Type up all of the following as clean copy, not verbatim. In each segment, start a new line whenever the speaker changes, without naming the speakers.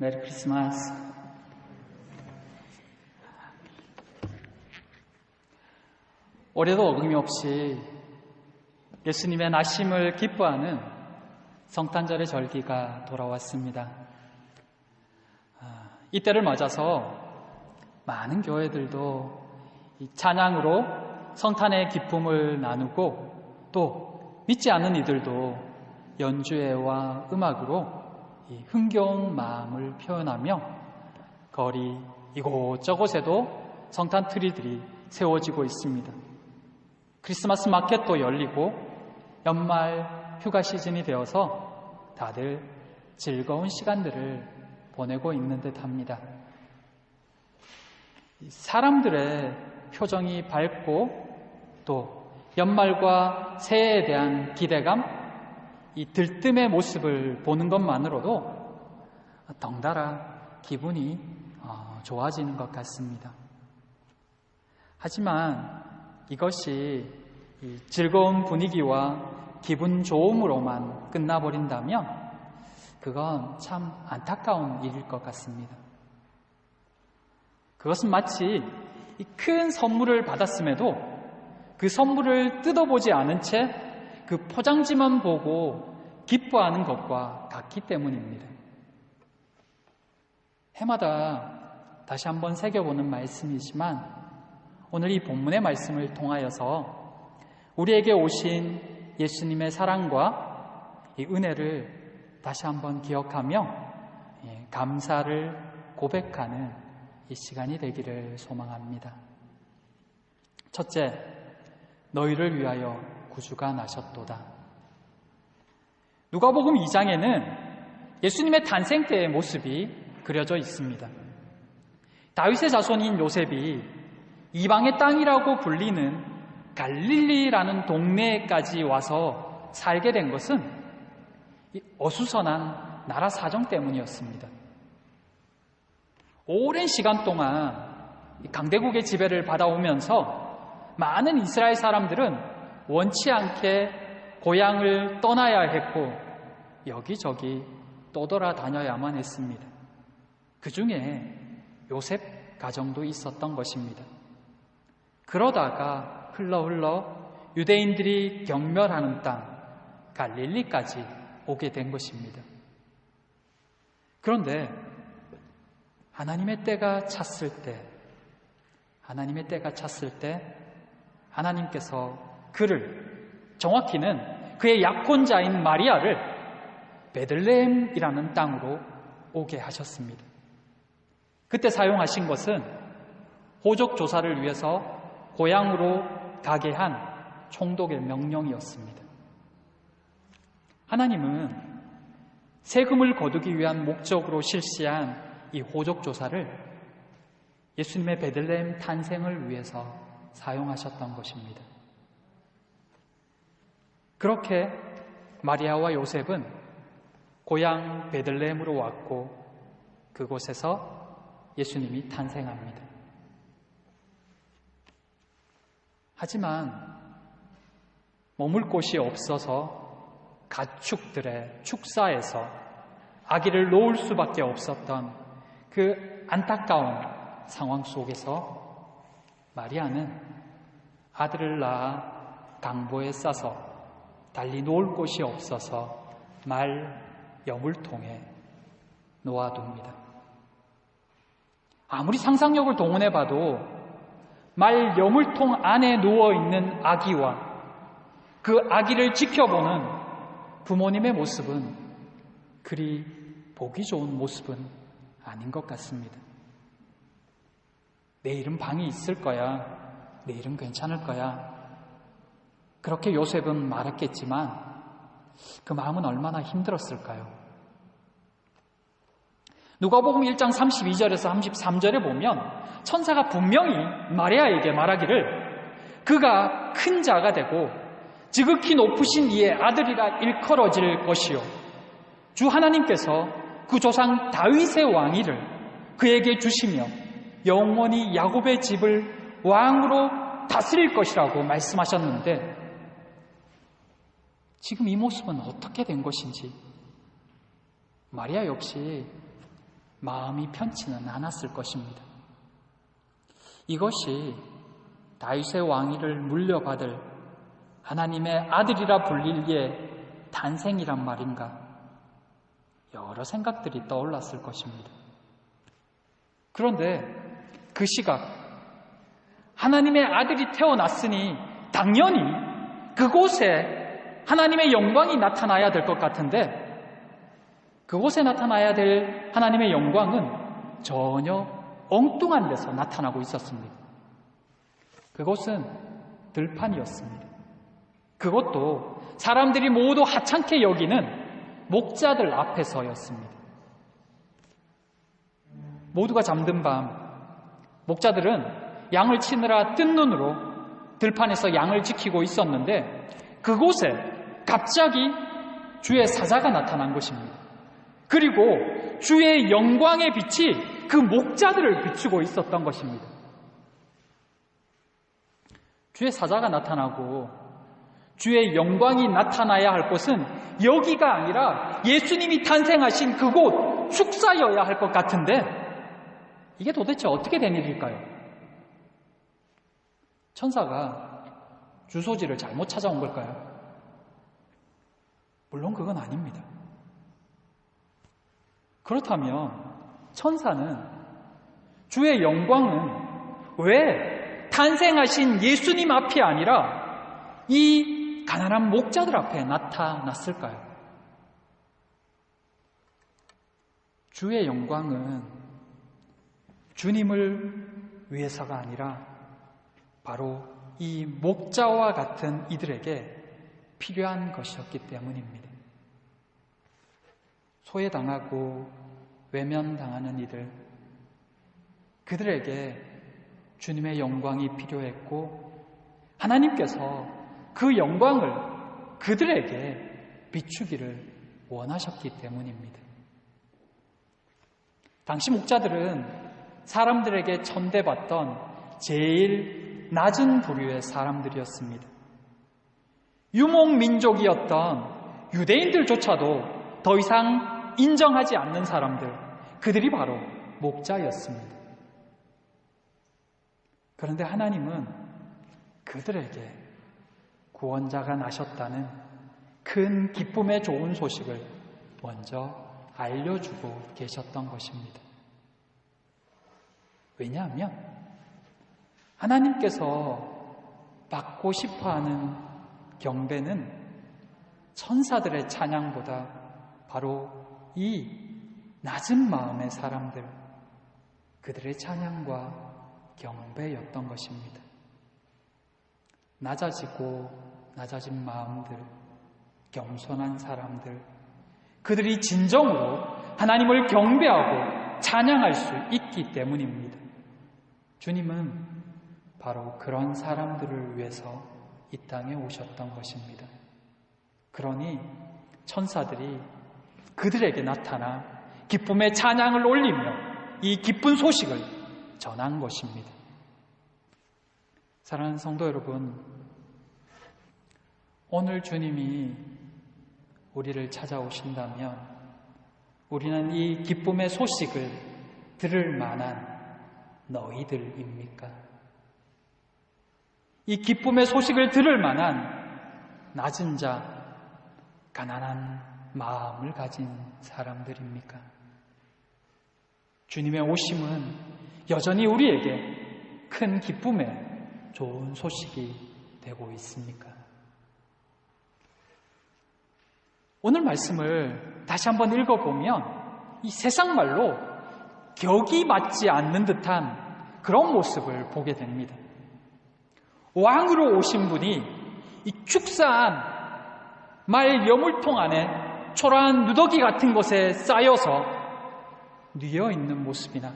메리 크리스마스. 올해도 어김없이 예수님의 나심을 기뻐하는 성탄절의 절기가 돌아왔습니다. 이때를 맞아서 많은 교회들도 이 찬양으로 성탄의 기쁨을 나누고 또 믿지 않는 이들도 연주회와 음악으로 이 흥겨운 마음을 표현하며 거리 이곳저곳에도 성탄 트리들이 세워지고 있습니다. 크리스마스 마켓도 열리고 연말 휴가 시즌이 되어서 다들 즐거운 시간들을 보내고 있는 듯합니다. 사람들의 표정이 밝고 또 연말과 새해에 대한 기대감, 이 들뜸의 모습을 보는 것만으로도 덩달아 기분이 좋아지는 것 같습니다. 하지만 이것이 이 즐거운 분위기와 기분 좋음으로만 끝나버린다면 그건 참 안타까운 일일 것 같습니다. 그것은 마치 큰 선물을 받았음에도 그 선물을 뜯어보지 않은 채 그 포장지만 보고 기뻐하는 것과 같기 때문입니다. 해마다 다시 한번 새겨보는 말씀이지만 오늘 이 본문의 말씀을 통하여서 우리에게 오신 예수님의 사랑과 이 은혜를 다시 한번 기억하며 감사를 고백하는 이 시간이 되기를 소망합니다. 첫째, 너희를 위하여 구주가 나셨도다. 누가복음 2장에는 예수님의 탄생 때의 모습이 그려져 있습니다. 다윗의 자손인 요셉이 이방의 땅이라고 불리는 갈릴리라는 동네까지 와서 살게 된 것은 어수선한 나라 사정 때문이었습니다. 오랜 시간 동안 강대국의 지배를 받아오면서 많은 이스라엘 사람들은 원치 않게 고향을 떠나야 했고 여기저기 떠돌아다녀야만 했습니다. 그 중에 요셉 가정도 있었던 것입니다. 그러다가 흘러 유대인들이 경멸하는 땅 갈릴리까지 오게 된 것입니다. 그런데 하나님의 때가 찼을 때 하나님께서 그를, 정확히는 그의 약혼자인 마리아를 베들레헴이라는 땅으로 오게 하셨습니다. 그때 사용하신 것은 호적 조사를 위해서 고향으로 가게 한 총독의 명령이었습니다. 하나님은 세금을 거두기 위한 목적으로 실시한 이 호적 조사를 예수님의 베들레헴 탄생을 위해서 사용하셨던 것입니다. 그렇게 마리아와 요셉은 고향 베들레헴으로 왔고 그곳에서 예수님이 탄생합니다. 하지만 머물 곳이 없어서 가축들의 축사에서 아기를 놓을 수밖에 없었던 그 안타까운 상황 속에서 마리아는 아들을 낳아 강보에 싸서 달리 놓을 곳이 없어서 말 여물통에 놓아둡니다. 아무리 상상력을 동원해봐도 말 여물통 안에 누워있는 아기와 그 아기를 지켜보는 부모님의 모습은 그리 보기 좋은 모습은 아닌 것 같습니다. 내일은 방이 있을 거야. 내일은 괜찮을 거야. 그렇게 요셉은 말했겠지만 그 마음은 얼마나 힘들었을까요? 누가복음 1장 32절에서 33절에 보면 천사가 분명히 마리아에게 말하기를 그가 큰 자가 되고 지극히 높으신 이의 아들이라 일컬어질 것이요 주 하나님께서 그 조상 다윗의 왕위를 그에게 주시며 영원히 야곱의 집을 왕으로 다스릴 것이라고 말씀하셨는데 지금 이 모습은 어떻게 된 것인지 마리아 역시 마음이 편치는 않았을 것입니다. 이것이 다윗의 왕위를 물려받을 하나님의 아들이라 불릴기에 탄생이란 말인가? 여러 생각들이 떠올랐을 것입니다. 그런데 그 시각, 하나님의 아들이 태어났으니 당연히 그곳에 하나님의 영광이 나타나야 될 것 같은데, 그곳에 나타나야 될 하나님의 영광은 전혀 엉뚱한 데서 나타나고 있었습니다. 그곳은 들판이었습니다. 그것도 사람들이 모두 하찮게 여기는 목자들 앞에서였습니다. 모두가 잠든 밤, 목자들은 양을 치느라 뜬 눈으로 들판에서 양을 지키고 있었는데, 그곳에 갑자기 주의 사자가 나타난 것입니다. 그리고 주의 영광의 빛이 그 목자들을 비추고 있었던 것입니다. 주의 사자가 나타나고 주의 영광이 나타나야 할 곳은 여기가 아니라 예수님이 탄생하신 그곳 축사여야 할 것 같은데, 이게 도대체 어떻게 된 일일까요? 천사가 주소지를 잘못 찾아온 걸까요? 물론 그건 아닙니다. 그렇다면 천사는, 주의 영광은 왜 탄생하신 예수님 앞이 아니라 이 가난한 목자들 앞에 나타났을까요? 주의 영광은 주님을 위해서가 아니라 바로 이 목자와 같은 이들에게 필요한 것이었기 때문입니다. 소외당하고 외면당하는 이들, 그들에게 주님의 영광이 필요했고, 하나님께서 그 영광을 그들에게 비추기를 원하셨기 때문입니다. 당시 목자들은 사람들에게 천대받던 제일 낮은 부류의 사람들이었습니다. 유목민족이었던 유대인들조차도 더 이상 인정하지 않는 사람들, 그들이 바로 목자였습니다. 그런데 하나님은 그들에게 구원자가 나셨다는 큰 기쁨의 좋은 소식을 먼저 알려주고 계셨던 것입니다. 왜냐하면 하나님께서 받고 싶어하는 경배는 천사들의 찬양보다 바로 이 낮은 마음의 사람들, 그들의 찬양과 경배였던 것입니다. 낮아진 마음들, 겸손한 사람들, 그들이 진정으로 하나님을 경배하고 찬양할 수 있기 때문입니다. 주님은 바로 그런 사람들을 위해서 이 땅에 오셨던 것입니다. 그러니 천사들이 그들에게 나타나 기쁨의 찬양을 올리며 이 기쁜 소식을 전한 것입니다. 사랑하는 성도 여러분, 오늘 주님이 우리를 찾아오신다면 우리는 이 기쁨의 소식을 들을 만한 너희들입니까? 이 기쁨의 소식을 들을 만한 낮은 자, 가난한 마음을 가진 사람들입니까? 주님의 오심은 여전히 우리에게 큰 기쁨의 좋은 소식이 되고 있습니까? 오늘 말씀을 다시 한번 읽어보면 이 세상 말로 격이 맞지 않는 듯한 그런 모습을 보게 됩니다. 왕으로 오신 분이 이 축사한 말 여물통 안에 초라한 누더기 같은 것에 쌓여서 뉘어있는 모습이나,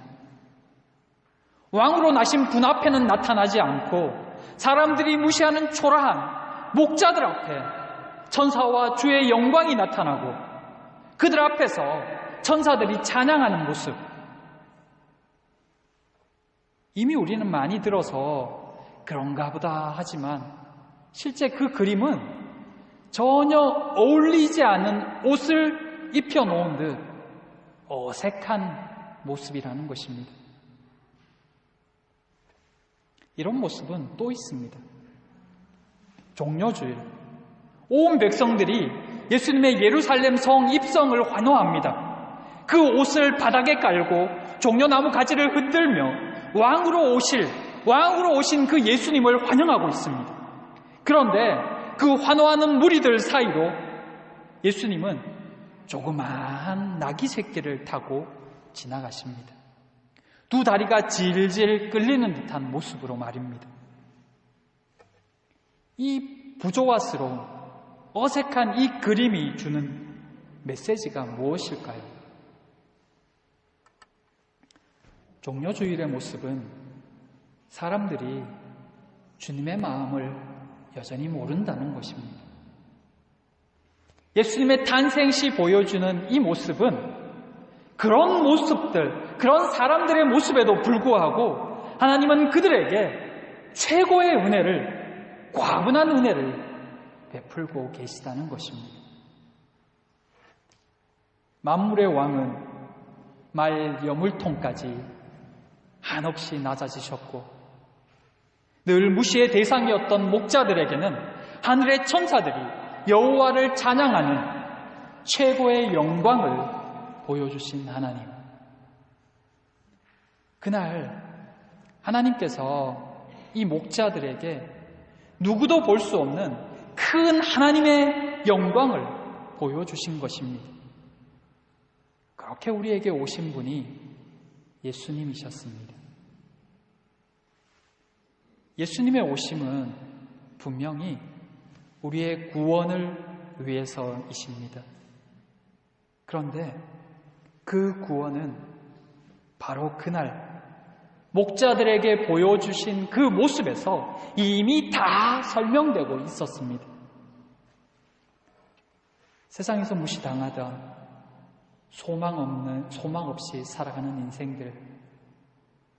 왕으로 나신 분 앞에는 나타나지 않고 사람들이 무시하는 초라한 목자들 앞에 천사와 주의 영광이 나타나고 그들 앞에서 천사들이 찬양하는 모습, 이미 우리는 많이 들어서 그런가 보다 하지만 실제 그 그림은 전혀 어울리지 않은 옷을 입혀놓은 듯 어색한 모습이라는 것입니다. 이런 모습은 또 있습니다. 종려주일, 온 백성들이 예수님의 예루살렘 성 입성을 환호합니다. 그 옷을 바닥에 깔고 종려나무 가지를 흔들며 왕으로 오신 그 예수님을 환영하고 있습니다. 그런데 그 환호하는 무리들 사이로 예수님은 조그마한 나귀 새끼를 타고 지나가십니다. 두 다리가 질질 끌리는 듯한 모습으로 말입니다. 이 부조화스러운 어색한 이 그림이 주는 메시지가 무엇일까요? 종려주일의 모습은 사람들이 주님의 마음을 여전히 모른다는 것입니다. 예수님의 탄생시 보여주는 이 모습은 그런 모습들, 그런 사람들의 모습에도 불구하고 하나님은 그들에게 최고의 은혜를, 과분한 은혜를 베풀고 계시다는 것입니다. 만물의 왕은 말 여물통까지 한없이 낮아지셨고 늘 무시의 대상이었던 목자들에게는 하늘의 천사들이 여호와를 찬양하는 최고의 영광을 보여주신 하나님. 그날 하나님께서 이 목자들에게 누구도 볼 수 없는 큰 하나님의 영광을 보여주신 것입니다. 그렇게 우리에게 오신 분이 예수님이셨습니다. 예수님의 오심은 분명히 우리의 구원을 위해서이십니다. 그런데 그 구원은 바로 그날 목자들에게 보여주신 그 모습에서 이미 다 설명되고 있었습니다. 세상에서 무시당하던 소망 없이 살아가는 인생들,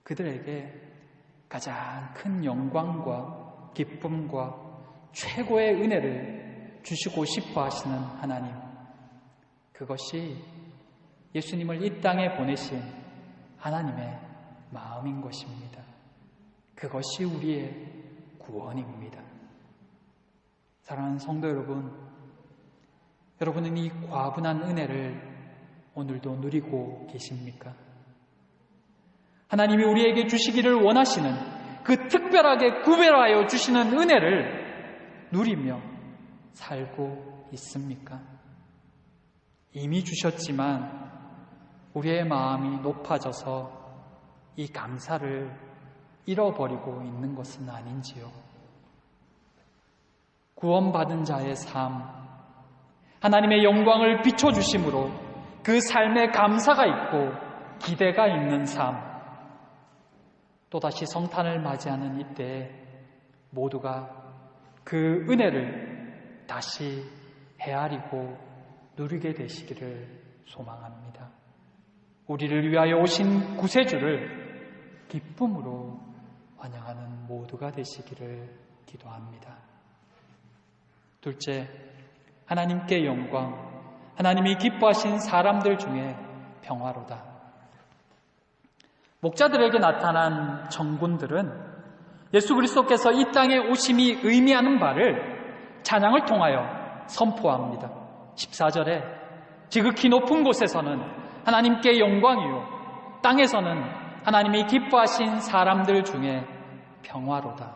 그들에게 가장 큰 영광과 기쁨과 최고의 은혜를 주시고 싶어 하시는 하나님, 그것이 예수님을 이 땅에 보내신 하나님의 마음인 것입니다. 그것이 우리의 구원입니다. 사랑하는 성도 여러분, 여러분은 이 과분한 은혜를 오늘도 누리고 계십니까? 하나님이 우리에게 주시기를 원하시는 그 특별하게 구별하여 주시는 은혜를 누리며 살고 있습니까? 이미 주셨지만 우리의 마음이 높아져서 이 감사를 잃어버리고 있는 것은 아닌지요? 구원받은 자의 삶, 하나님의 영광을 비춰주심으로 그 삶에 감사가 있고 기대가 있는 삶, 또다시 성탄을 맞이하는 이때에 모두가 그 은혜를 다시 헤아리고 누리게 되시기를 소망합니다. 우리를 위하여 오신 구세주를 기쁨으로 환영하는 모두가 되시기를 기도합니다. 둘째, 하나님께 영광, 하나님이 기뻐하신 사람들 중에 평화로다. 목자들에게 나타난 정군들은 예수 그리스도께서 이 땅에 오심이 의미하는 바를 찬양을 통하여 선포합니다. 14절에 지극히 높은 곳에서는 하나님께 영광이요 땅에서는 하나님이 기뻐하신 사람들 중에 평화로다.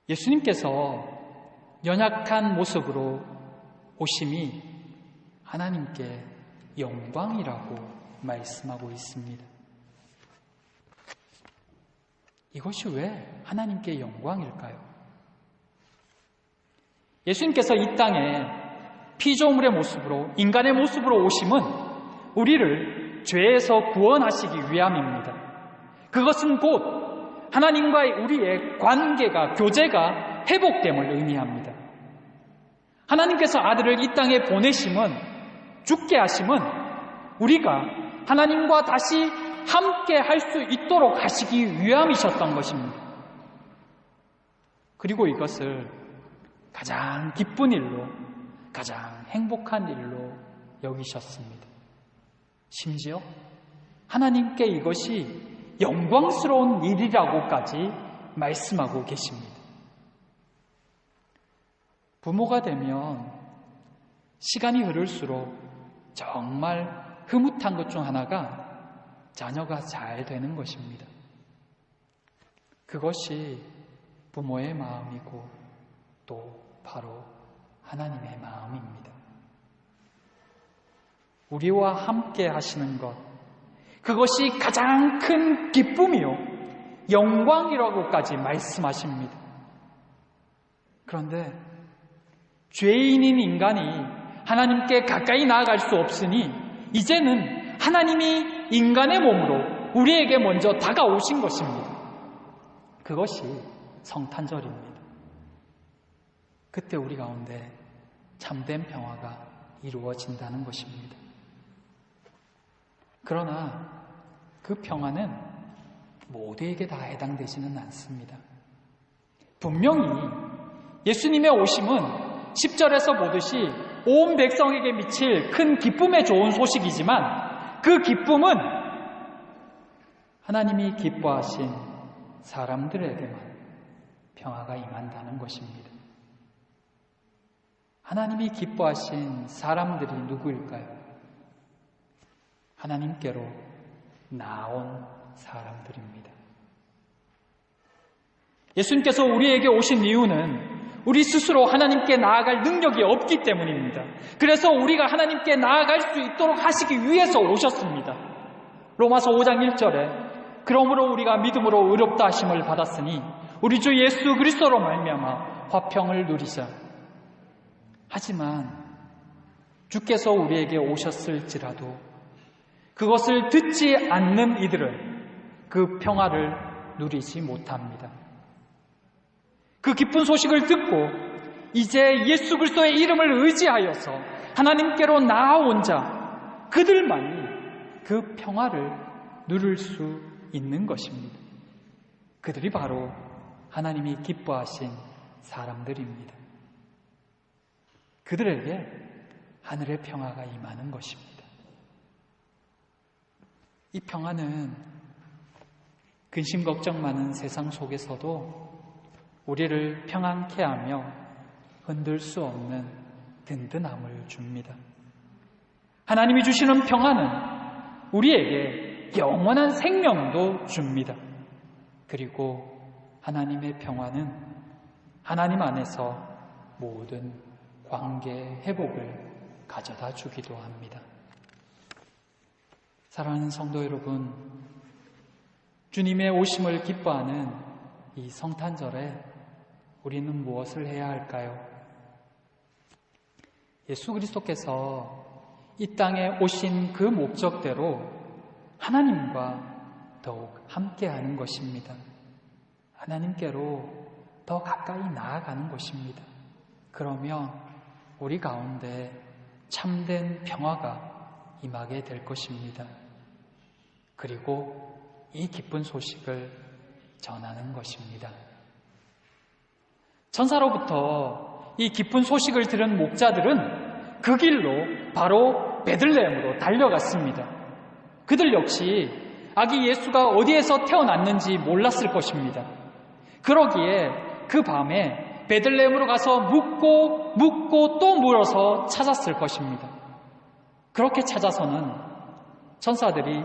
예수님께서 연약한 모습으로 오심이 하나님께 영광이라고 말씀하고 있습니다. 이것이 왜 하나님께 영광일까요? 예수님께서 이 땅에 피조물의 모습으로, 인간의 모습으로 오심은 우리를 죄에서 구원하시기 위함입니다. 그것은 곧 하나님과 우리의 관계가, 교제가 회복됨을 의미합니다. 하나님께서 아들을 이 땅에 보내심은, 죽게 하심은 우리가 하나님과 다시 함께 할 수 있도록 하시기 위함이셨던 것입니다. 그리고 이것을 가장 기쁜 일로, 가장 행복한 일로 여기셨습니다. 심지어 하나님께 이것이 영광스러운 일이라고까지 말씀하고 계십니다. 부모가 되면 시간이 흐를수록 정말 흐뭇한 것 중 하나가 자녀가 잘 되는 것입니다. 그것이 부모의 마음이고 또 바로 하나님의 마음입니다. 우리와 함께 하시는 것, 그것이 가장 큰 기쁨이요 영광이라고까지 말씀하십니다. 그런데 죄인인 인간이 하나님께 가까이 나아갈 수 없으니 이제는 하나님이 인간의 몸으로 우리에게 먼저 다가오신 것입니다. 그것이 성탄절입니다. 그때 우리 가운데 참된 평화가 이루어진다는 것입니다. 그러나 그 평화는 모두에게 다 해당되지는 않습니다. 분명히 예수님의 오심은 10절에서 보듯이 온 백성에게 미칠 큰 기쁨의 좋은 소식이지만 그 기쁨은 하나님이 기뻐하신 사람들에게만 평화가 임한다는 것입니다. 하나님이 기뻐하신 사람들이 누구일까요? 하나님께로 나온 사람들입니다. 예수님께서 우리에게 오신 이유는 우리 스스로 하나님께 나아갈 능력이 없기 때문입니다. 그래서 우리가 하나님께 나아갈 수 있도록 하시기 위해서 오셨습니다. 로마서 5장 1절에 그러므로 우리가 믿음으로 의롭다 하심을 받았으니 우리 주 예수 그리스도로 말미암아 화평을 누리자. 하지만 주께서 우리에게 오셨을지라도 그것을 듣지 않는 이들은 그 평화를 누리지 못합니다. 그 기쁜 소식을 듣고 이제 예수 그리스도의 이름을 의지하여서 하나님께로 나아온 자, 그들만이 그 평화를 누릴 수 있는 것입니다. 그들이 바로 하나님이 기뻐하신 사람들입니다. 그들에게 하늘의 평화가 임하는 것입니다. 이 평화는 근심 걱정 많은 세상 속에서도 우리를 평안케 하며 흔들 수 없는 든든함을 줍니다. 하나님이 주시는 평화는 우리에게 영원한 생명도 줍니다. 그리고 하나님의 평화는 하나님 안에서 모든 관계 회복을 가져다 주기도 합니다. 사랑하는 성도 여러분, 주님의 오심을 기뻐하는 이 성탄절에 우리는 무엇을 해야 할까요? 예수 그리스도께서 이 땅에 오신 그 목적대로 하나님과 더욱 함께하는 것입니다. 하나님께로 더 가까이 나아가는 것입니다. 그러면 우리 가운데 참된 평화가 임하게 될 것입니다. 그리고 이 기쁜 소식을 전하는 것입니다. 천사로부터 이 기쁜 소식을 들은 목자들은 그 길로 바로 베들레헴으로 달려갔습니다. 그들 역시 아기 예수가 어디에서 태어났는지 몰랐을 것입니다. 그러기에 그 밤에 베들레헴으로 가서 묻고 또 물어서 찾았을 것입니다. 그렇게 찾아서는 천사들이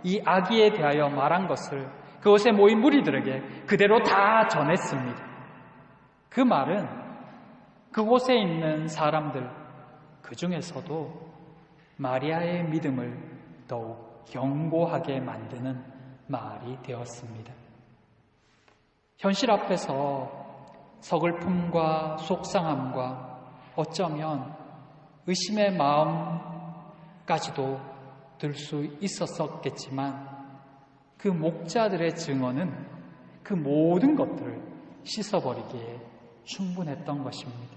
이 아기에 대하여 말한 것을 그곳에 모인 무리들에게 그대로 다 전했습니다. 그 말은 그곳에 있는 사람들, 그 중에서도 마리아의 믿음을 더욱 견고하게 만드는 말이 되었습니다. 현실 앞에서 서글픔과 속상함과 어쩌면 의심의 마음까지도 들 수 있었겠지만 그 목자들의 증언은 그 모든 것들을 씻어버리기에 충분했던 것입니다.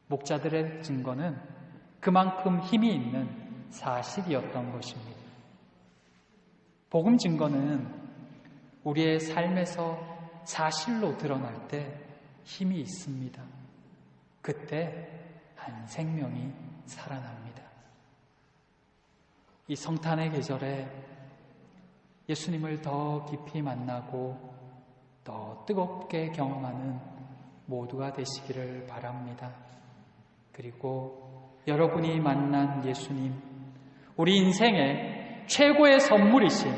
목자들의 증거는 그만큼 힘이 있는 사실이었던 것입니다. 복음 증거는 우리의 삶에서 사실로 드러날 때 힘이 있습니다. 그때 한 생명이 살아납니다. 이 성탄의 계절에 예수님을 더 깊이 만나고 더 뜨겁게 경험하는 모두가 되시기를 바랍니다. 그리고 여러분이 만난 예수님, 우리 인생의 최고의 선물이신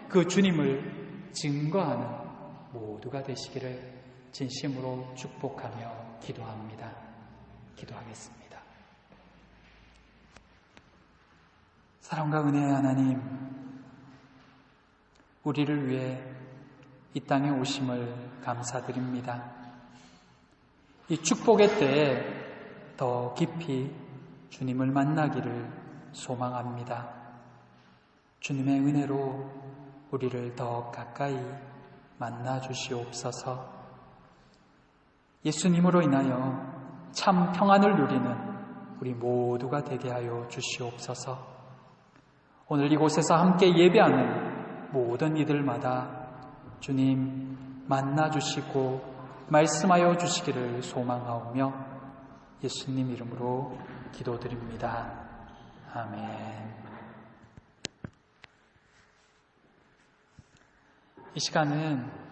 그 주님을 증거하는 모두가 되시기를 진심으로 축복하며 기도합니다. 기도하겠습니다. 사랑과 은혜의 하나님, 우리를 위해 이 땅에 오심을 감사드립니다. 이 축복의 때에 더 깊이 주님을 만나기를 소망합니다. 주님의 은혜로 우리를 더 가까이 만나 주시옵소서. 예수님으로 인하여 참 평안을 누리는 우리 모두가 되게 하여 주시옵소서. 오늘 이곳에서 함께 예배하는 모든 이들마다 주님 만나 주시고 말씀하여 주시기를 소망하오며 예수님 이름으로 기도드립니다. 아멘. 이 시간은